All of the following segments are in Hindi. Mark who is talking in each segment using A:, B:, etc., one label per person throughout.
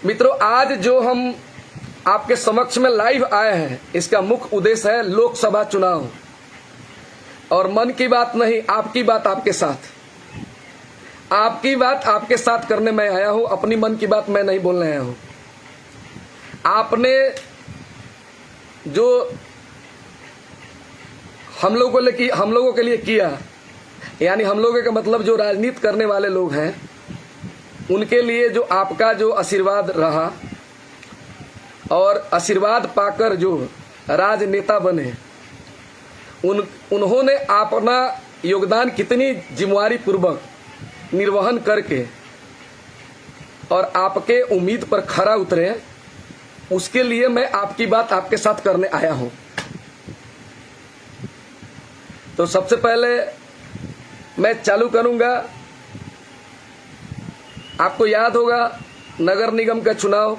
A: मित्रों, आज जो हम आपके समक्ष में लाइव आए हैं, इसका मुख्य उद्देश्य है लोकसभा चुनाव। और मन की बात नहीं, आपकी बात आपके साथ, आपकी बात आपके साथ करने में आया हूं। अपनी मन की बात मैं नहीं बोलने आया हूं। आपने जो हम लोगों के लिए किया, यानी हम लोगों का मतलब जो राजनीति करने वाले लोग हैं, उनके लिए जो आपका जो आशीर्वाद रहा और आशीर्वाद पाकर जो राजनेता बने, उन्होंने अपना योगदान कितनी जिम्मेदारी पूर्वक निर्वहन करके और आपके उम्मीद पर खरा उतरे, उसके लिए मैं आपकी बात आपके साथ करने आया हूं। तो सबसे पहले मैं चालू करूंगा। आपको याद होगा नगर निगम का चुनाव,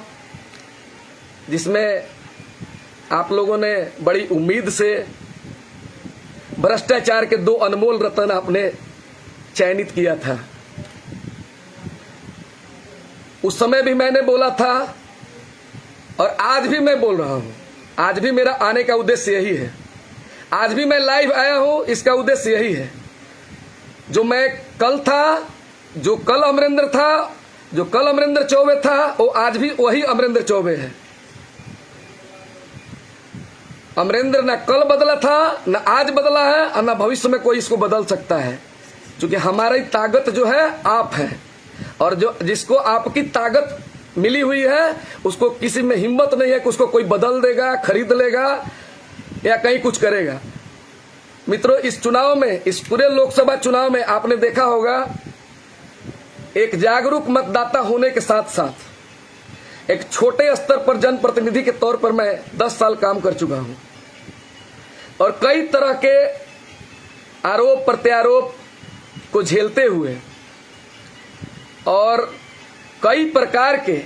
A: जिसमें आप लोगों ने बड़ी उम्मीद से भ्रष्टाचार के 2 अनमोल रत्न आपने चयनित किया था। उस समय भी मैंने बोला था और आज भी मैं बोल रहा हूं। आज भी मेरा आने का उद्देश्य यही है। आज भी मैं लाइव आया हूं, इसका उद्देश्य यही है। जो मैं कल था, जो कल अमरेंद्र था, जो कल अमरेंद्र चौबे था, वो आज भी वही अमरेंद्र चौबे है। अमरेंद्र न कल बदला था, न आज बदला है, और न भविष्य में कोई इसको बदल सकता है। क्योंकि हमारी ताकत जो है आप है, और जो जिसको आपकी ताकत मिली हुई है, उसको किसी में हिम्मत नहीं है कि उसको कोई बदल देगा, खरीद लेगा या कहीं कुछ करेगा। मित्रों, इस चुनाव में, इस पूरे लोकसभा चुनाव में आपने देखा होगा, एक जागरूक मतदाता होने के साथ साथ एक छोटे स्तर पर जनप्रतिनिधि के तौर पर मैं 10 साल काम कर चुका हूं और कई तरह के आरोप प्रत्यारोप को झेलते हुए और कई प्रकार के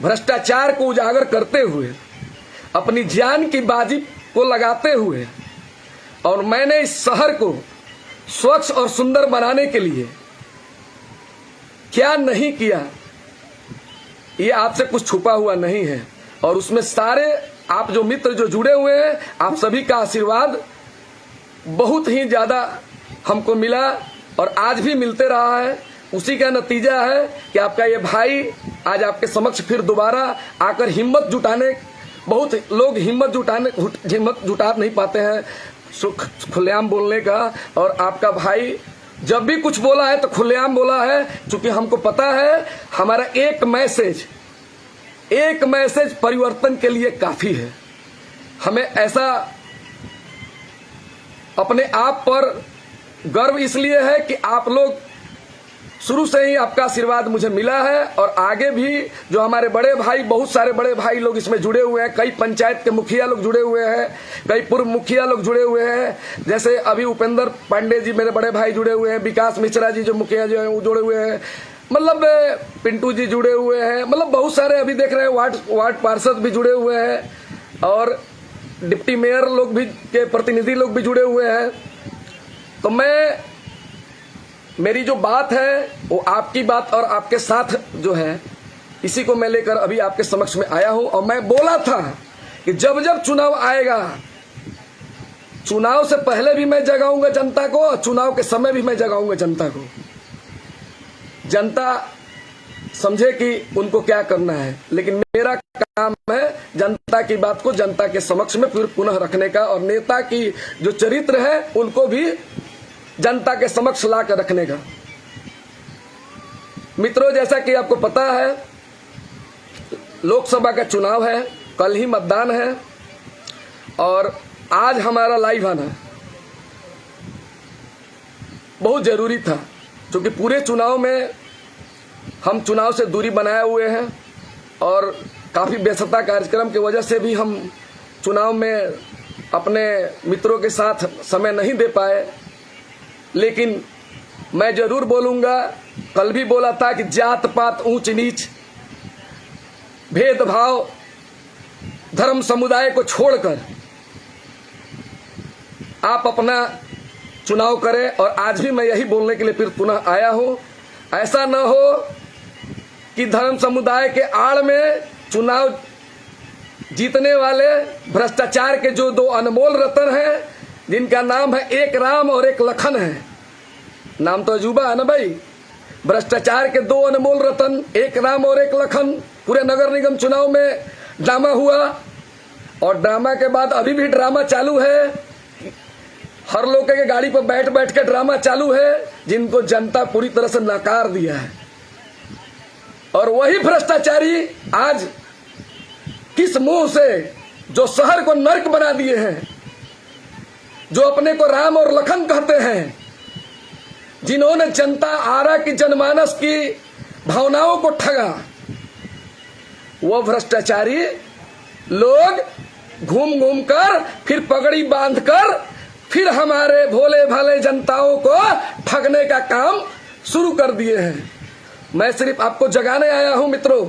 A: भ्रष्टाचार को उजागर करते हुए, अपनी जान की बाजी को लगाते हुए, और मैंने इस शहर को स्वच्छ और सुंदर बनाने के लिए क्या नहीं किया, ये आपसे कुछ छुपा हुआ नहीं है। और उसमें सारे आप जो मित्र जो जुड़े हुए हैं, आप सभी का आशीर्वाद बहुत ही ज्यादा हमको मिला और आज भी मिलते रहा है। उसी का नतीजा है कि आपका ये भाई आज आपके समक्ष फिर दोबारा आकर हिम्मत जुटाने, बहुत लोग हिम्मत जुटा नहीं पाते हैं खुलेआम बोलने का, और आपका भाई जब भी कुछ बोला है तो खुलेआम बोला है। क्योंकि हमको पता है हमारा एक मैसेज परिवर्तन के लिए काफी है। हमें ऐसा अपने आप पर गर्व इसलिए है कि आप लोग शुरू से ही आपका आशीर्वाद मुझे मिला है, और आगे भी जो हमारे बड़े भाई, बहुत सारे बड़े भाई लोग इसमें जुड़े हुए हैं। कई पंचायत के मुखिया लोग जुड़े हुए हैं, कई पूर्व मुखिया लोग जुड़े हुए हैं, जैसे अभी उपेंद्र पांडे जी मेरे बड़े भाई जुड़े हुए हैं, विकास मिश्रा जी जो मुखिया जो है वो जुड़े हुए हैं, मतलब पिंटू जी जुड़े हुए हैं, मतलब बहुत सारे अभी देख रहे हैं वार्ड पार्षद भी जुड़े हुए हैं, और डिप्टी मेयर लोग भी के प्रतिनिधि लोग भी जुड़े हुए हैं। तो मेरी जो बात है वो आपकी बात और आपके साथ जो है, इसी को मैं लेकर अभी आपके समक्ष में आया हूं। और मैं बोला था कि जब जब चुनाव आएगा, चुनाव से पहले भी मैं जगाऊंगा जनता को, और चुनाव के समय भी मैं जगाऊंगा जनता को। जनता समझे कि उनको क्या करना है, लेकिन मेरा काम है जनता की बात को जनता के समक्ष में फिर पुनः रखने का, और नेता की जो चरित्र है उनको भी जनता के समक्ष ला कर रखने का। मित्रों, जैसा कि आपको पता है लोकसभा का चुनाव है, कल ही मतदान है, और आज हमारा लाइव आना बहुत जरूरी था। क्योंकि पूरे चुनाव में हम चुनाव से दूरी बनाए हुए हैं, और काफी व्यस्तता कार्यक्रम की वजह से भी हम चुनाव में अपने मित्रों के साथ समय नहीं दे पाए। लेकिन मैं जरूर बोलूंगा, कल भी बोला था कि जात पात ऊंच नीच भेदभाव धर्म समुदाय को छोड़कर आप अपना चुनाव करें। और आज भी मैं यही बोलने के लिए फिर पुनः आया हूं। ऐसा न हो कि धर्म समुदाय के आड़ में चुनाव जीतने वाले भ्रष्टाचार के जो दो अनमोल रतन हैं, जिनका नाम है एक राम और एक लखन है। नाम तो अजूबा है ना भाई। भ्रष्टाचार के दो अनमोल रतन, एक राम और एक लखन। पूरे नगर निगम चुनाव में ड्रामा हुआ और ड्रामा के बाद अभी भी ड्रामा चालू है। हर लोग के गाड़ी पर बैठ बैठ के ड्रामा चालू है, जिनको जनता पूरी तरह से नकार दिया है। और वही भ्रष्टाचारी आज किस मुंह से जो शहर को नर्क बना दिए हैं, जो अपने को राम और लखन कहते हैं, जिन्होंने जनता आरा की जनमानस की भावनाओं को ठगा, वो भ्रष्टाचारी लोग घूम घूम कर फिर पगड़ी बांधकर फिर हमारे भोले भाले जनताओं को ठगने का काम शुरू कर दिए हैं। मैं सिर्फ आपको जगाने आया हूं मित्रों,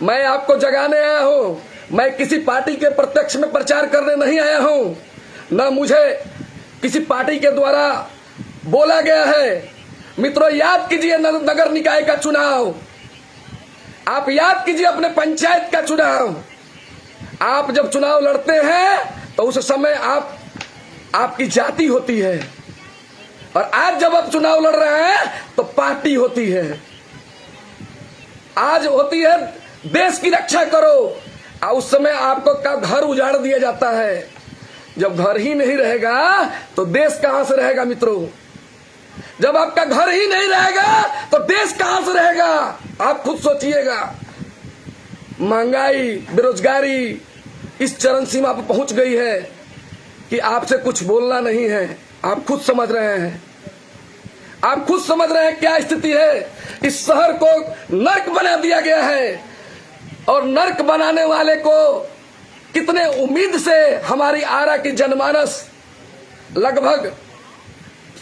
A: मैं आपको जगाने आया हूं। मैं किसी पार्टी के प्रत्यक्ष में प्रचार करने नहीं आया हूं, न मुझे किसी पार्टी के द्वारा बोला गया है। मित्रों, याद कीजिए नगर निकाय का चुनाव, आप याद कीजिए अपने पंचायत का चुनाव। आप जब चुनाव लड़ते हैं तो उस समय आपकी जाति होती है, और आज जब आप चुनाव लड़ रहे हैं तो पार्टी होती है। आज होती है देश की रक्षा करो, और उस समय आपको का घर उजाड़ दिया जाता है। जब घर ही नहीं रहेगा तो देश कहां से रहेगा मित्रों? जब आपका घर ही नहीं रहेगा तो देश कहां से रहेगा? आप खुद सोचिएगा। महंगाई, बेरोजगारी इस चरम सीमा पर पहुंच गई है कि आपसे कुछ बोलना नहीं है। आप खुद समझ रहे हैं, आप खुद समझ रहे हैं क्या स्थिति है। इस शहर को नर्क बना दिया गया है, और नर्क बनाने वाले को कितने उम्मीद से हमारी आरा की जनमानस, लगभग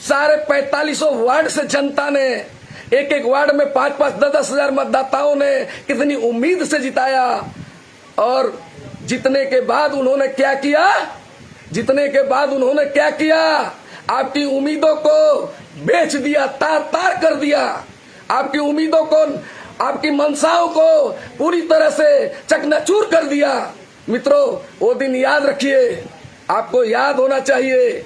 A: सारे 4500 वार्ड से जनता ने, एक एक वार्ड में 5-5, 10-10 हजार मतदाताओं ने कितनी उम्मीद से जिताया। और जीतने के बाद उन्होंने क्या किया? जीतने के बाद उन्होंने क्या किया? आपकी उम्मीदों को बेच दिया, तार तार कर दिया। आपकी उम्मीदों को, आपकी मंशाओं को पूरी तरह से चकनाचूर कर दिया। मित्रों, वो दिन याद रखिए, आपको याद होना चाहिए।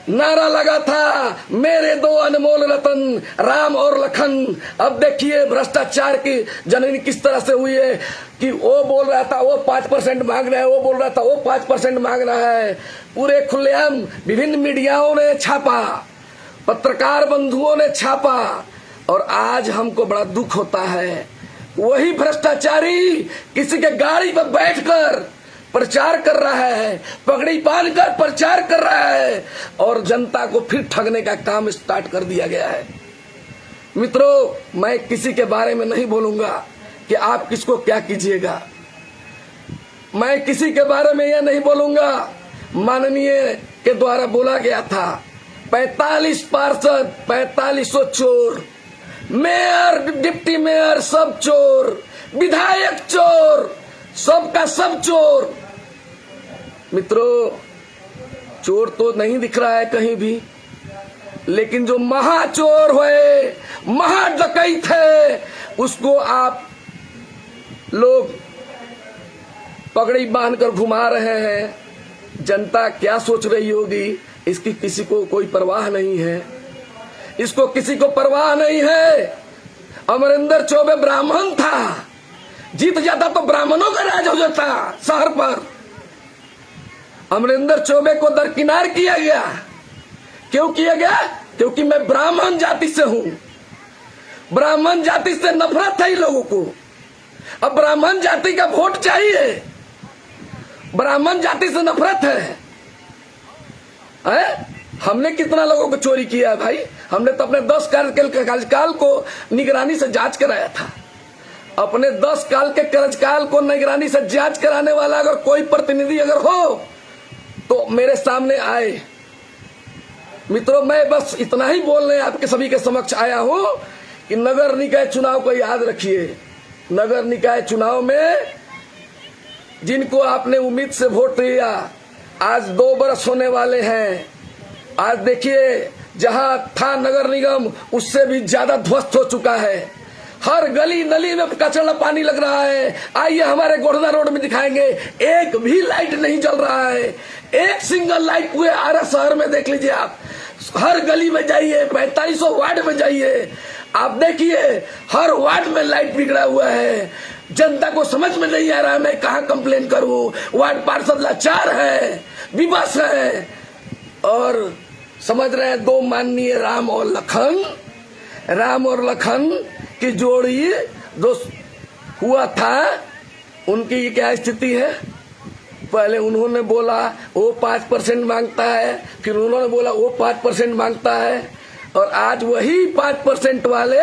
A: नारा लगा था, मेरे दो अनमोल रतन राम और लखन। अब देखिए भ्रष्टाचार की जननी किस तरह से हुई है कि वो बोल रहा था वो 5% मांग रहा है, वो बोल रहा था वो 5% मांग रहा है। पूरे खुलेआम विभिन्न मीडियाओं ने छापा, पत्रकार बंधुओं ने छापा, और आज हमको बड़ा दुख होता है। वही भ्रष्टाचारी किसी के गाड़ी पर बैठकर प्रचार कर रहा है, पगड़ी बांधकर प्रचार कर रहा है, और जनता को फिर ठगने का काम स्टार्ट कर दिया गया है। मित्रों, मैं किसी के बारे में नहीं बोलूंगा कि आप किसको क्या कीजिएगा। मैं किसी के बारे में यह नहीं बोलूंगा। माननीय के द्वारा बोला गया था 45 पार्षद, 4500 चोर, मेयर, डिप्टी मेयर सब चोर, विधायक चोर, सबका सब चोर। मित्रों, चोर तो नहीं दिख रहा है कहीं भी, लेकिन जो महाचोर हुए, महाडकैत है, उसको आप लोग पगड़ी बांधकर घुमा रहे हैं। जनता क्या सोच रही होगी, इसकी किसी को कोई परवाह नहीं है। इसको किसी को परवाह नहीं है। अमरिंदर चौबे ब्राह्मण था, जीत जाता तो ब्राह्मणों का राज हो जाता शहर पर। अमरिंदर चौबे को दरकिनार किया गया। क्यों किया गया? क्योंकि मैं ब्राह्मण जाति से हूं। ब्राह्मण जाति से नफरत है लोगों को। अब ब्राह्मण जाति का वोट चाहिए, ब्राह्मण जाति से नफरत है। हमने कितना लोगों को चोरी किया है भाई? हमने तो अपने 10 कार्यकाल को निगरानी से जांच कराया था। अपने 10 साल के कार्यकाल को निगरानी से जांच कराने वाला अगर कोई प्रतिनिधि अगर हो तो मेरे सामने आए। मित्रों, मैं बस इतना ही बोलने आपके सभी के समक्ष आया हूं कि नगर निकाय चुनाव को याद रखिए। नगर निकाय चुनाव में जिनको आपने उम्मीद से वोट दिया, आज 2 बरस होने वाले हैं। आज देखिए, जहां था नगर निगम उससे भी ज्यादा ध्वस्त हो चुका है। हर गली नली में कचरा पानी लग रहा है। आइए हमारे गोढ़ना रोड में दिखाएंगे, एक भी लाइट नहीं जल रहा है, एक सिंगल लाइट पूरे आरा शहर में देख लीजिए आप। हर गली में जाइए, 4500 वार्ड में जाइए, आप देखिए हर वार्ड में लाइट बिगड़ा हुआ है। जनता को समझ में नहीं आ रहा है मैं कहाँ कंप्लेन करूं। वार्ड पार्षद लाचार है, विवश है। और समझ रहे हैं दो माननीय राम और लखन की जोड़ी जो हुआ था, उनकी क्या स्थिति है। पहले उन्होंने बोला वो 5% मांगता है, फिर उन्होंने बोला वो 5% मांगता है, और आज वही 5% वाले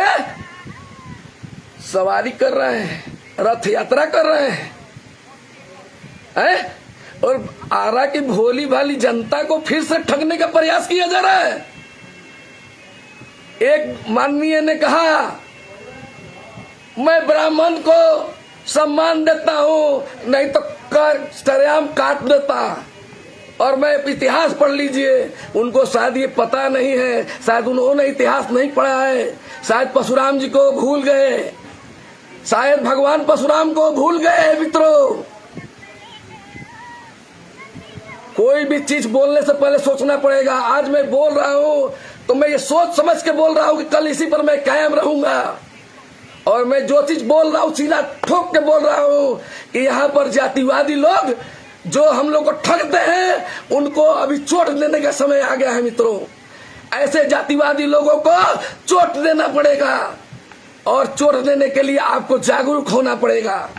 A: सवारी कर रहे हैं, रथ यात्रा कर रहे हैं? और आरा की भोली भाली जनता को फिर से ठगने का प्रयास किया जा रहा है। एक माननीय ने कहा मैं ब्राह्मण को सम्मान देता हूं, नहीं तो सरेआम काट देता। और मैं इतिहास पढ़ लीजिए, उनको शायद ये पता नहीं है, शायद उन्होंने इतिहास नहीं पढ़ा है, शायद परशुराम जी को भूल गए, शायद भगवान परशुराम को भूल गए। मित्रों, कोई भी चीज बोलने से पहले सोचना पड़ेगा। आज मैं बोल रहा हूं तो मैं ये सोच समझ के बोल रहा हूं कि कल इसी पर मैं कायम रहूंगा। और मैं जो चीज बोल रहा हूं सीधा ठोक के बोल रहा हूं कि यहाँ पर जातिवादी लोग जो हम लोग को ठगते हैं, उनको अभी चोट देने का समय आ गया है। मित्रों, ऐसे जातिवादी लोगों को चोट देना पड़ेगा, और चोट देने के लिए आपको जागरूक होना पड़ेगा।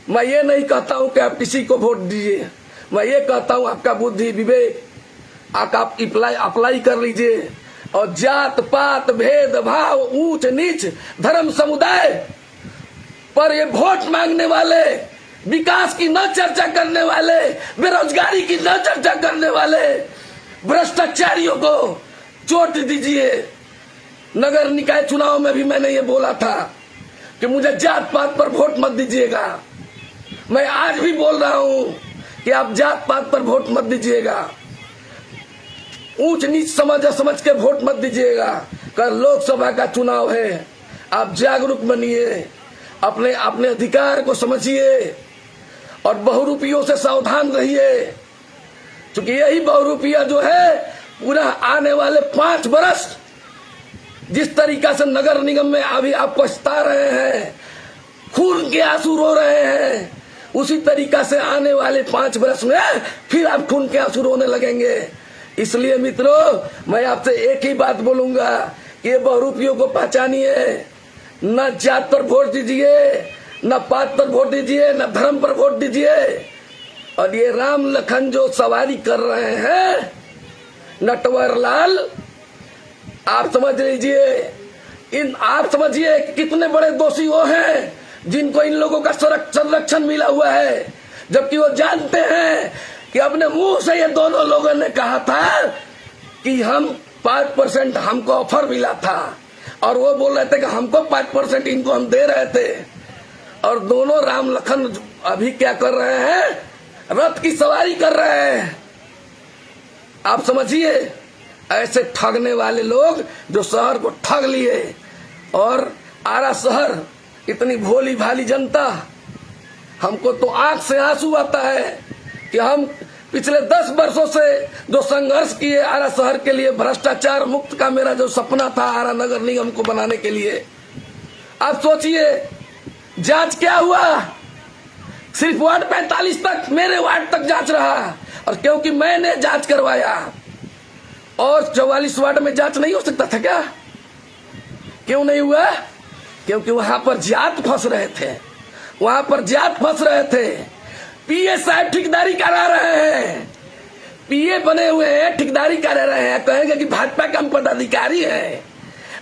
A: मैं ये नहीं कहता हूं कि आप किसी को वोट दीजिए, मैं ये कहता हूं आपका बुद्धि विवेक आप अप्लाई कर लीजिए, और जात पात भेदभाव ऊंच नीच धर्म समुदाय पर ये वोट मांगने वाले, विकास की न चर्चा करने वाले, बेरोजगारी की न चर्चा करने वाले भ्रष्टाचारियों को चोट दीजिए। नगर निकाय चुनाव में भी मैंने ये बोला था कि मुझे जात पात पर वोट मत दीजिएगा। मैं आज भी बोल रहा हूं कि आप जात पात पर वोट मत दीजिएगा, ऊंच नीच समझ के वोट मत दीजिएगा। कल लोकसभा का चुनाव है, आप जागरूक बनिए, अपने अपने अधिकार को समझिए, और बहुरूपियों से सावधान रहिए, क्योंकि यही बहुरूपिया जो है पूरा आने वाले 5 वर्ष जिस तरीका से नगर निगम में अभी आप पछता रहे हैं, खून के आंसू रो रहे हैं, उसी तरीका से आने वाले 5 वर्ष में फिर आप खून के आंसू रोने लगेंगे। इसलिए मित्रों, मैं आपसे एक ही बात बोलूंगा कि ये बहुरूपियों को पहचानिए। न जात पर वोट दीजिए, न पात पर वोट दीजिए, न धर्म पर वोट दीजिए। और ये राम लखन जो सवारी कर रहे हैं, नटवर लाल, आप समझ लीजिए, आप समझिए कितने बड़े दोषी वो हैं जिनको इन लोगों का संरक्षण मिला हुआ है, जबकि वो जानते हैं कि अपने मुंह से ये दोनों लोगों ने कहा था कि हम 5% हमको ऑफर मिला था, और वो बोल रहे थे कि हमको 5% इनको हम दे रहे थे। और दोनों राम लखन अभी क्या कर रहे हैं, रथ की सवारी कर रहे हैं। आप समझिए, ऐसे ठगने वाले लोग जो शहर को ठग लिए, और आरा शहर इतनी भोली भाली जनता, हमको तो आंख से आंसू आता है कि हम पिछले 10 वर्षों से जो संघर्ष किए आरा शहर के लिए, भ्रष्टाचार मुक्त का मेरा जो सपना था आरा नगर निगम को बनाने के लिए, आप सोचिए जांच क्या हुआ। सिर्फ वार्ड 45 तक, मेरे वार्ड तक जांच रहा, और क्योंकि मैंने जांच करवाया। और 44 वार्ड में जांच नहीं हो सकता था क्या? क्यों नहीं हुआ? क्योंकि वहां पर जात फंस रहे थे, वहां पर जात फंस रहे थे। पीए साहब ठेकेदारी करा रहे हैं, पीए बने हुए हैं, ठेकेदारी करा रहे हैं, कहेंगे कि भाजपा का हम पदाधिकारी है,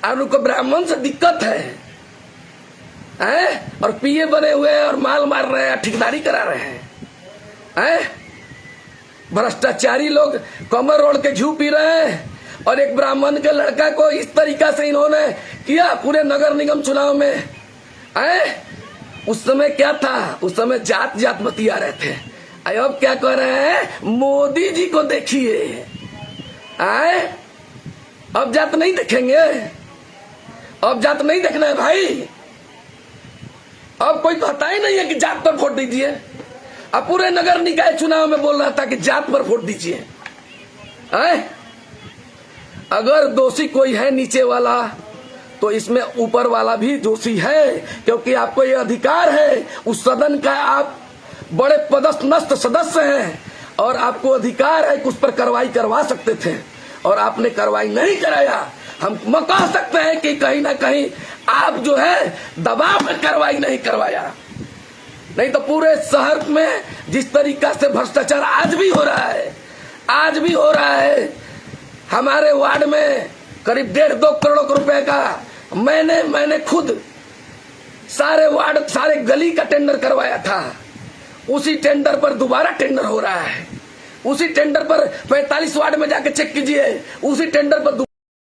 A: और उनको ब्राह्मण से दिक्कत है, और पीए बने हुए हैं और माल मार रहे हैं, ठेकेदारी करा रहे हैं। भ्रष्टाचारी लोग कमर ओढ़ के घी पी रहे हैं, और एक ब्राह्मण के लड़का को इस तरीका से इन्होंने किया पूरे नगर निगम चुनाव में। उस समय क्या था, उस समय जात जात बतिया रहे थे, अब क्या कर रहे हैं, मोदी जी को देखिए। अब जात नहीं देखेंगे, अब जात नहीं देखना है भाई। अब कोई कहता ही नहीं है कि जात पर वोट दीजिए। अब पूरे नगर निकाय चुनाव में बोल रहा था कि जात पर वोट दीजिए। अगर दोषी कोई है नीचे वाला, तो इसमें ऊपर वाला भी दोषी है, क्योंकि आपको ये अधिकार है। उस सदन का आप बड़े पदस्थ सदस्य हैं और आपको अधिकार है कि उस पर कार्रवाई करवा सकते थे, और आपने कार्रवाई नहीं कराया। हम कह सकते हैं कि कहीं ना कहीं आप जो है दबाव में कार्रवाई नहीं करवाया। नहीं तो पूरे शहर में जिस तरीका से भ्रष्टाचार आज भी हो रहा है, हमारे वार्ड में करीब 1.5-2 करोड़ रुपए का मैंने खुद सारे गली का टेंडर करवाया था। उसी टेंडर पर दोबारा टेंडर हो रहा है। उसी टेंडर पर 45 वार्ड में जाके चेक कीजिए, उसी टेंडर पर